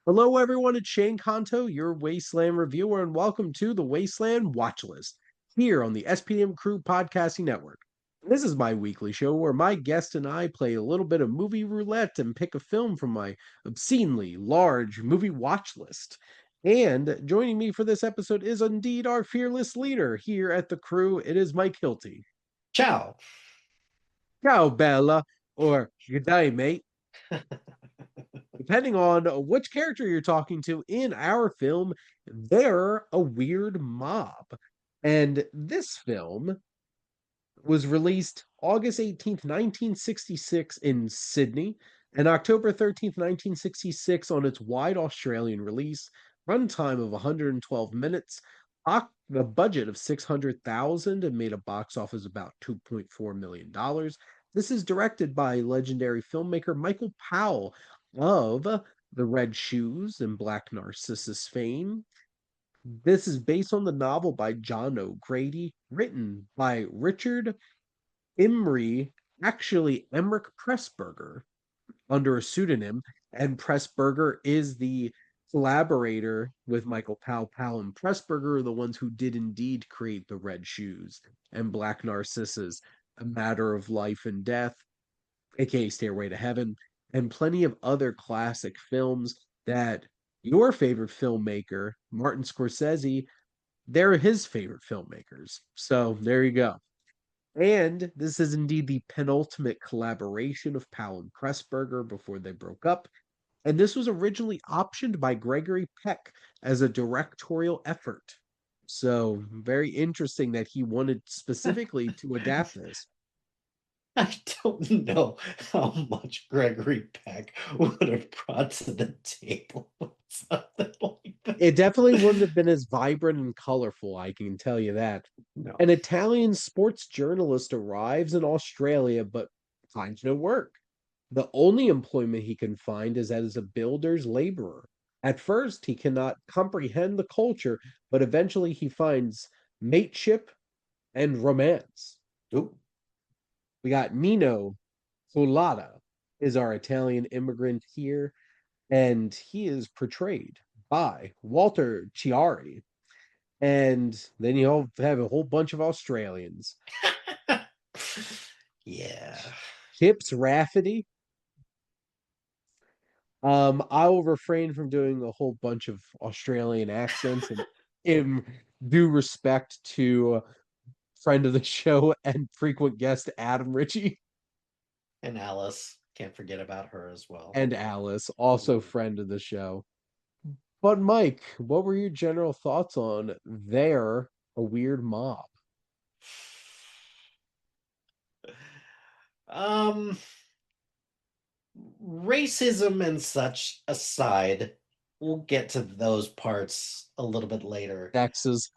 Hello, everyone. It's Shane Kanto, your Wasteland reviewer, and welcome to the Wasteland Watchlist here on the SPM Crew Podcasting Network. This is my weekly show where my guest and I play a little bit of movie roulette and pick a film from my obscenely large movie watch list. And joining me for this episode is indeed our fearless leader here at the crew. It is Mike Hilty. Ciao. Ciao, Bella, or good day, mate. Depending on which character you're talking to in our film, they're a weird mob. And this film was released August 18th, 1966 in Sydney, and October 13th, 1966 on its wide Australian release, runtime of 112 minutes, the budget of 600,000 and made a box office about $2.4 million. This is directed by legendary filmmaker Michael Powell of The Red Shoes and Black Narcissus fame. This is based on the novel by John O'Grady, written by Richard Imrie, actually Emmerich Pressburger, under a pseudonym, and Pressburger is the collaborator with Michael Powell. Powell and Pressburger are the ones who did indeed create The Red Shoes and Black Narcissus, A Matter of Life and Death, aka Stairway to Heaven, and plenty of other classic films that your favorite filmmaker, Martin Scorsese, they're his favorite filmmakers. So there you go. And this is indeed the penultimate collaboration of Powell and Pressburger before they broke up. And this was originally optioned by Gregory Peck as a directorial effort. So very interesting that he wanted specifically to adapt this. I don't know how much Gregory Peck would have brought to the table with something like that. It definitely wouldn't have been as vibrant and colorful, I can tell you that. No. An Italian sports journalist arrives in Australia but finds no work. The only employment he can find is as a builder's laborer. At first, he cannot comprehend the culture, but eventually he finds mateship and romance. Ooh. We got Nino Colada is our Italian immigrant here, and he is portrayed by Walter Chiari. And then you have a whole bunch of Australians. Yeah. Chips Rafferty. I will refrain from doing a whole bunch of Australian accents and in due respect to friend of the show and frequent guest Adam Ritchie And Alice. Can't forget about her as well. and Alice, also friend of the show. But Mike, what were your general thoughts on They're a Weird Mob? Um, Racism and such aside, we'll get to those parts a little bit later. Texas.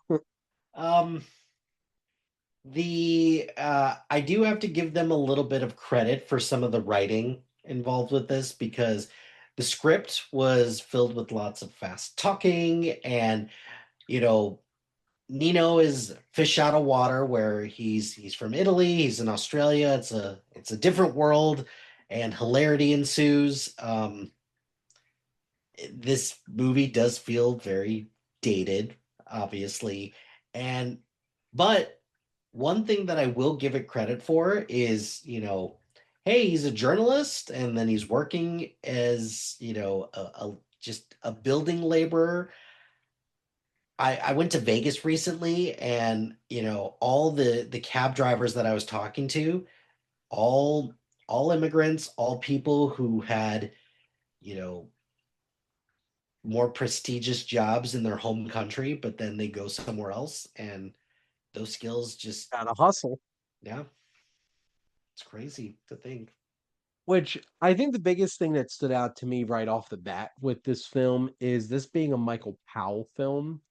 Um, the I do have to give them a little bit of credit for some of the writing involved with this because the script was filled with lots of fast talking and you know Nino is fish out of water where he's from Italy, he's in Australia, it's a different world and hilarity ensues. This movie does feel very dated, obviously, and but one thing that I will give it credit for is, hey, he's a journalist and then he's working as, just a building laborer. I went to Vegas recently and, all the cab drivers that I was talking to, all all immigrants, all people who had, you know, more prestigious jobs in their home country, but then they go somewhere else and those skills just, Gotta hustle. yeah, it's crazy to think. Which I think the biggest thing that stood out to me right off the bat with this film is this being a Michael Powell film.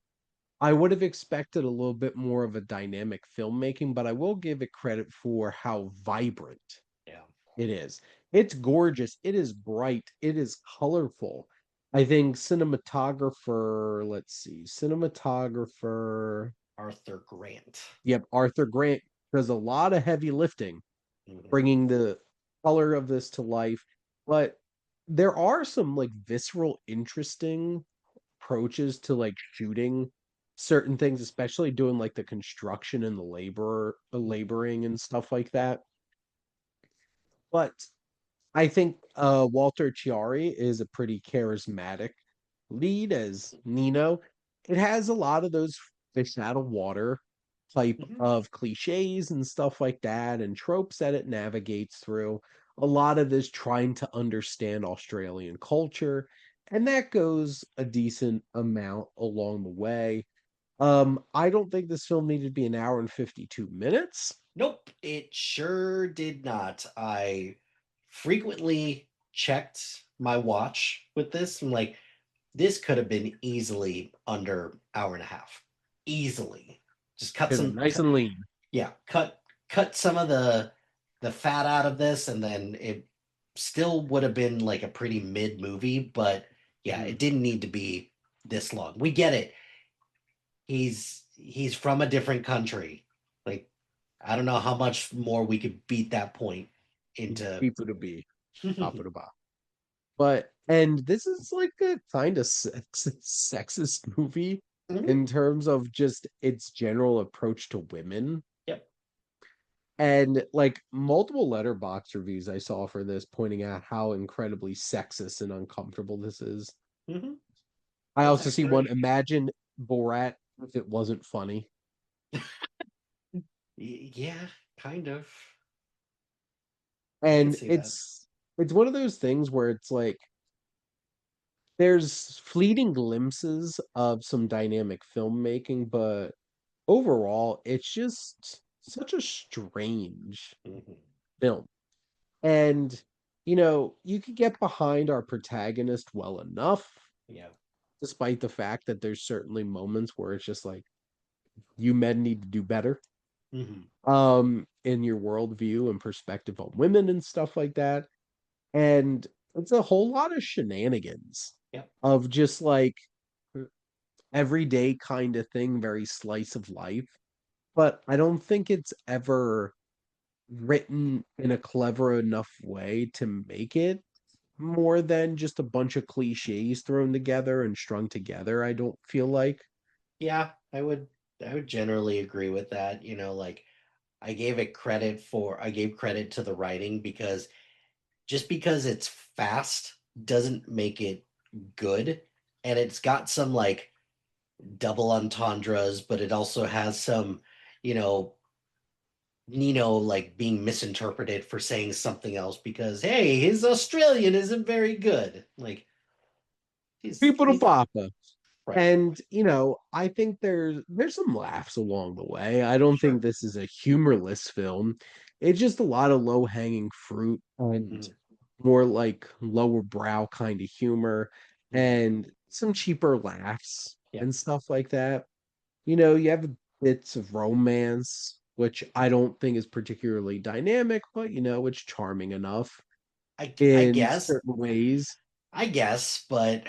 I would have expected a little bit more of a dynamic filmmaking, but I will give it credit for how vibrant Yeah. it is. It's gorgeous. It is bright. It is colorful. I think cinematographer, Arthur Grant. yep, Arthur Grant does a lot of heavy lifting Mhm. bringing the color of this to life. But there are some like visceral, interesting approaches to like shooting certain things, especially doing like the construction and the laboring and stuff like that. But I think Walter Chiari is a pretty charismatic lead as Nino. It has a lot of those fish out of water type Mhm. of cliches and stuff like that and tropes that it navigates through. A lot of this trying to understand Australian culture, and that goes a decent amount along the way. I don't think this film needed to be an hour and 52 minutes. Nope, it sure did not. I frequently checked my watch with this. I'm like, this could have been easily under hour and a half. Easily. Just cut Been some nice and lean. yeah, cut some of the fat out of this and then it still would have been like a pretty mid movie, but yeah, Mhm. it didn't need to be this long. We get it. He's from a different country. Like I don't know how much more we could beat that point into. People to be. Top of the bar. But and this is like a kind of sexist movie Mhm. in terms of just its general approach to women. Yep. And like multiple letterbox reviews I saw for this pointing out how incredibly sexist and uncomfortable this is. Hmm. I That's also see one accurate. imagine Borat if it wasn't funny. Yeah, kind of. I can And see that. it's one of those things where it's like there's fleeting glimpses of some dynamic filmmaking, but overall, it's just such a strange Hmm. film. And, you could get behind our protagonist well enough, Yeah. despite the fact that there's certainly moments where it's just like, you men need to do better, Hmm. in your worldview and perspective on women and stuff like that. And it's a whole lot of shenanigans Yep. of just like everyday kind of thing, very slice of life. But I don't think it's ever written in a clever enough way to make it more than just a bunch of cliches thrown together and strung together, I don't feel like. Yeah, I would generally agree with that. Like I gave credit to the writing because just because it's fast doesn't make it good. And it's got some like double entendres, but it also has some, you know, Nino like being misinterpreted for saying something else because hey, his Australian isn't very good. Like People to he's Papa. right. And I think there's some laughs along the way. I don't think Sure. this is a humorless film. It's just a lot of low-hanging fruit and Mhm. more like lower brow kind of humor Mhm. and some cheaper laughs Yeah. and stuff like that. You have bits of romance, which I don't think is particularly dynamic, but it's charming enough I in guess certain ways. but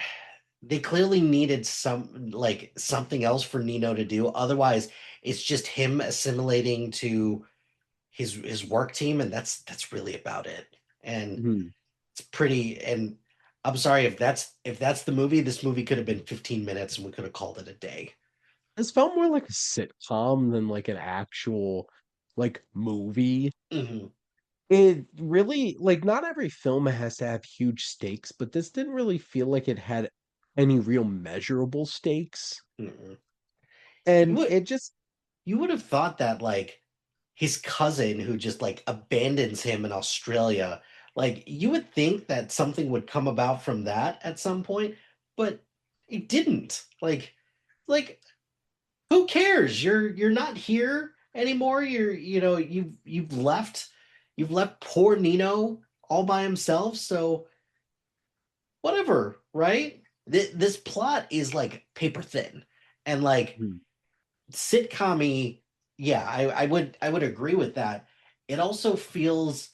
they clearly needed something else for Nino to do. Otherwise, it's just him assimilating to his work team, and that's really about it. And Mhm. it's pretty. And I'm sorry if that's the movie. This movie could have been 15 minutes, and we could have called it a day. This felt more like a sitcom than like an actual like movie. Hmm. It really like not every film has to have huge stakes, but this didn't really feel like it had any real measurable stakes. Hmm. You And would it just you would have thought that like his cousin who just like abandons him in Australia, like you would think that something would come about from that at some point, but it didn't. Like who cares? You're not here anymore. You've left poor Nino all by himself, so whatever, right? This plot is like paper thin and like Mhm. sitcom. Yeah, I would agree with that. It also feels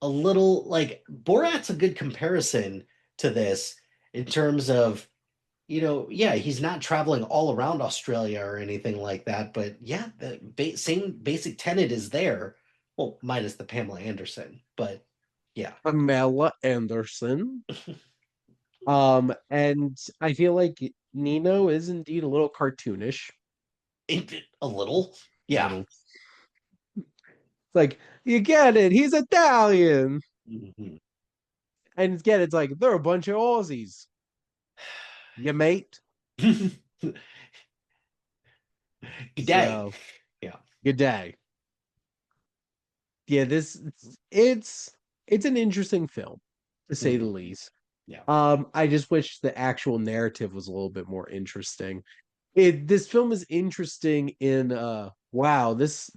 a little like Borat's a good comparison to this in terms of, yeah, he's not traveling all around Australia or anything like that, but yeah, the same basic tenet is there. Well, minus the Pamela Anderson, but Yeah. Pamela Anderson. And I feel like Nino is indeed a little cartoonish. A little. A Yeah. little. It's like, you get it, he's Italian. Mhm. And get it's like they're a bunch of Aussies. You mate. Good day. So Yeah. good day. Yeah, this it's it's an interesting film, to say the Mhm. least. Yeah. I just wish the actual narrative was a little bit more interesting. This film is interesting in wow, this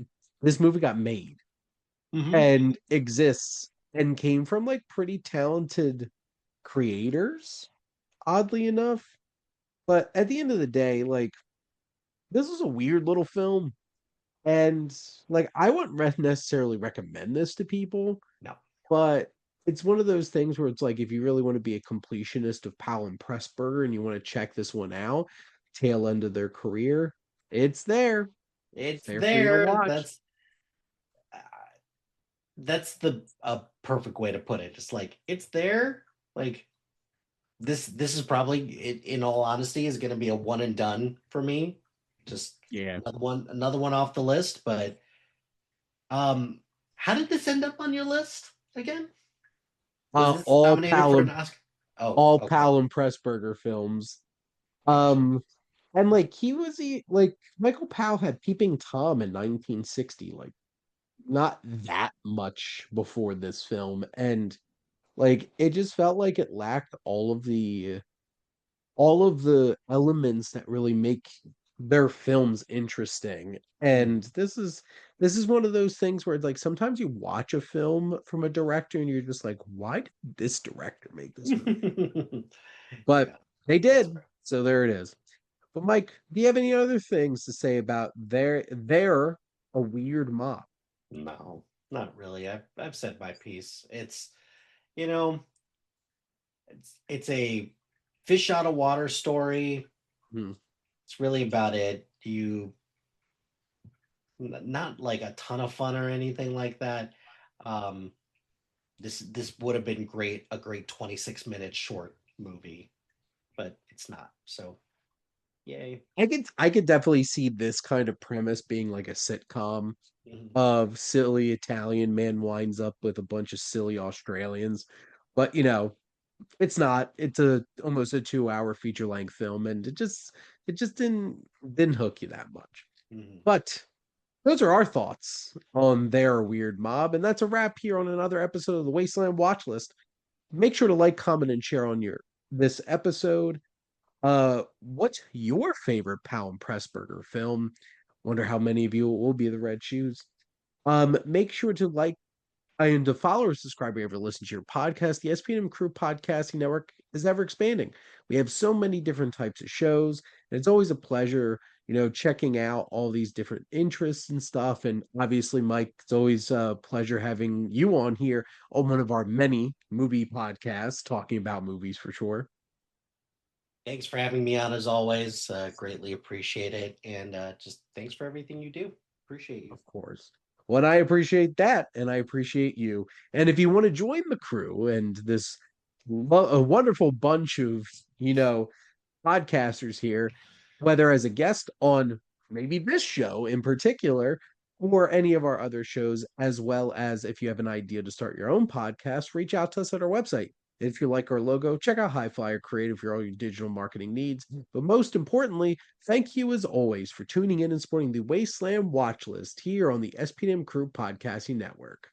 movie got made Hmm. and exists and came from like pretty talented creators, oddly enough. But at the end of the day, like this was a weird little film. And like I wouldn't necessarily recommend this to people, No. but it's one of those things where it's like if you really want to be a completionist of Powell and Pressburger and you want to check this one out, tail end of their career, it's there. It's It's there for you to there. watch. Uh, that's the a perfect way to put it. Just like it's there. Like this is probably in all honesty is going to be a one and done for me. Just Yeah. another one off the list. But um, how did this end up on your list again? Was this All nominated for Powell an and Oscar? Oh, all okay, Powell and Pressburger films. gotcha. Um and like like Michael Powell had Peeping Tom in 1960, like not that much before this film. And like it just felt like it lacked all of the elements that really make their films interesting. And this is one of those things where like sometimes you watch a film from a director and you're just like, why did this director make this movie? But Yeah, they that's did, fair. so there it is. But Mike, do you have any other things to say about their a weird mob? No, not really. I've said my piece. It's you know, it's a fish out of water story. Hmm. It's really about it. You not like a ton of fun or anything like that. Um, this would have been great, a great 26-minute short movie, but it's not. So yay. I could definitely see this kind of premise being like a sitcom Mhm. of silly Italian man winds up with a bunch of silly Australians. But it's not. It's a almost a 2 hour feature length film, and it just didn't hook you that much. Mhm. But those are our thoughts on their weird mob, and that's a wrap here on another episode of the Wasteland Watchlist. Make sure to like, comment, and share on your this episode. What's your favorite Pound Pressburger film? Wonder how many of you will be the red shoes. Make sure to like and to follow or subscribe wherever you listen to your podcast. The SPM Crew Podcasting Network is ever expanding. We have so many different types of shows, and it's always a pleasure, checking out all these different interests and stuff. And obviously, Mike, it's always a pleasure having you on here on one of our many movie podcasts talking about movies for sure. Thanks for having me on as always. Greatly appreciate it. And just thanks for everything you do. Appreciate you. Of course. Well, I appreciate that, and I appreciate you. And if you want to join the crew and this a wonderful bunch of podcasters here, whether as a guest on maybe this show in particular, or any of our other shows, as well as if you have an idea to start your own podcast, reach out to us at our website. If you like our logo, check out High Flyer Creative for all your digital marketing needs. But most importantly, thank you as always for tuning in and supporting the Wasteland Watch List here on the SPM Crew Podcasting Network.